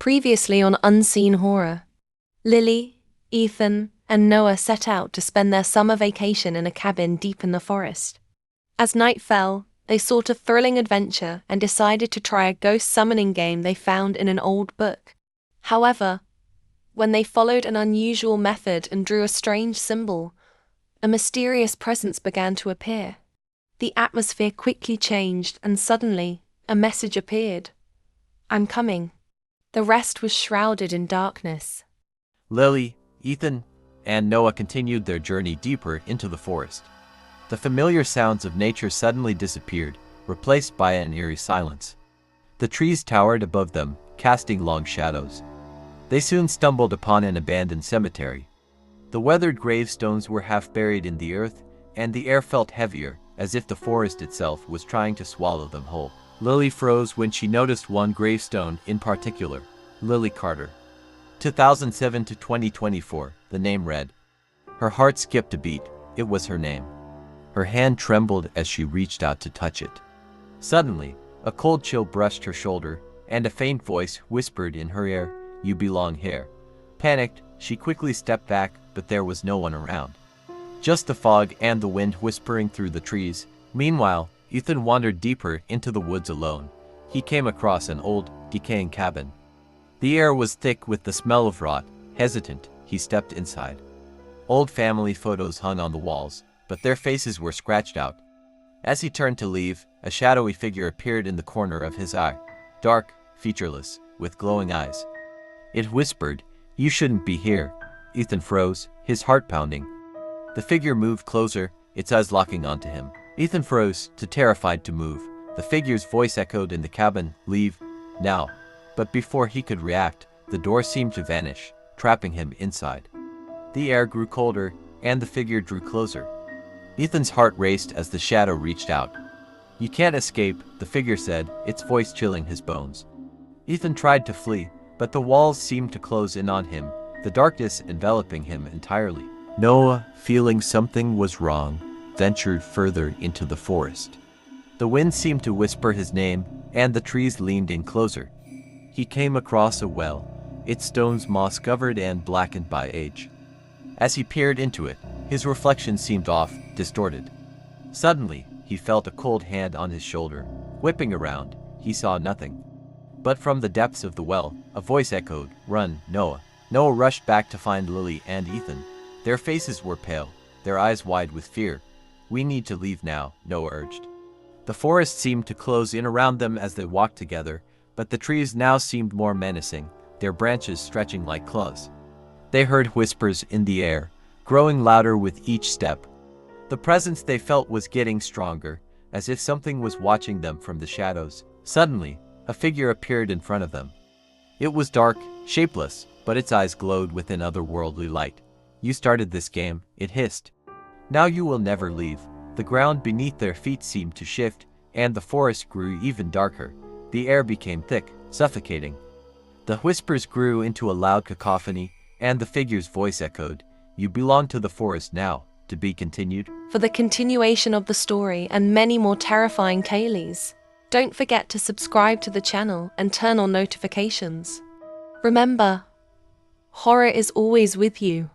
Previously on Unseen Horror, Lily, Ethan, and Noah set out to spend their summer vacation in a cabin deep in the forest. As night fell, they sought a thrilling adventure and decided to try a ghost summoning game they found in an old book. However, when they followed an unusual method and drew a strange symbol, a mysterious presence began to appear. The atmosphere quickly changed and suddenly, a message appeared. "I'm coming." The rest was shrouded in darkness. Lily, Ethan, and Noah continued their journey deeper into the forest. The familiar sounds of nature suddenly disappeared, replaced by an eerie silence. The trees towered above them, casting long shadows. They soon stumbled upon an abandoned cemetery. The weathered gravestones were half buried in the earth, and the air felt heavier, as if the forest itself was trying to swallow them whole. Lily froze when she noticed one gravestone in particular, Lily Carter. 2007 to 2024, the name read. Her heart skipped a beat, it was her name. Her hand trembled as she reached out to touch it. Suddenly, a cold chill brushed her shoulder, and a faint voice whispered in her ear, "You belong here." Panicked, she quickly stepped back, but there was no one around. Just the fog and the wind whispering through the trees. Meanwhile, Ethan wandered deeper into the woods alone. He came across an old, decaying cabin. The air was thick with the smell of rot. Hesitant, he stepped inside. Old family photos hung on the walls, but their faces were scratched out. As he turned to leave, a shadowy figure appeared in the corner of his eye. Dark, featureless, with glowing eyes. It whispered, "You shouldn't be here." Ethan froze, his heart pounding. The figure moved closer, its eyes locking onto him. Ethan froze, too terrified to move. The figure's voice echoed in the cabin, "Leave, now." But before he could react, the door seemed to vanish, trapping him inside. The air grew colder, and the figure drew closer. Ethan's heart raced as the shadow reached out. "You can't escape," the figure said, its voice chilling his bones. Ethan tried to flee, but the walls seemed to close in on him, the darkness enveloping him entirely. Noah, feeling something was wrong, ventured further into the forest. The wind seemed to whisper his name, and the trees leaned in closer. He came across a well, its stones moss-covered and blackened by age. As he peered into it, his reflection seemed off, distorted. Suddenly, he felt a cold hand on his shoulder. Whipping around, he saw nothing. But from the depths of the well, a voice echoed, "Run, Noah." Noah rushed back to find Lily and Ethan. Their faces were pale, their eyes wide with fear. "We need to leave now," Noah urged. The forest seemed to close in around them as they walked together, but the trees now seemed more menacing, their branches stretching like claws. They heard whispers in the air, growing louder with each step. The presence they felt was getting stronger, as if something was watching them from the shadows. Suddenly, a figure appeared in front of them. It was dark, shapeless, but its eyes glowed with an otherworldly light. "You started this game," it hissed. "Now you will never leave." The ground beneath their feet seemed to shift, and the forest grew even darker. The air became thick, suffocating. The whispers grew into a loud cacophony, and the figure's voice echoed, "You belong to the forest now." To be continued. For the continuation of the story and many more terrifying tales, don't forget to subscribe to the channel and turn on notifications. Remember, horror is always with you.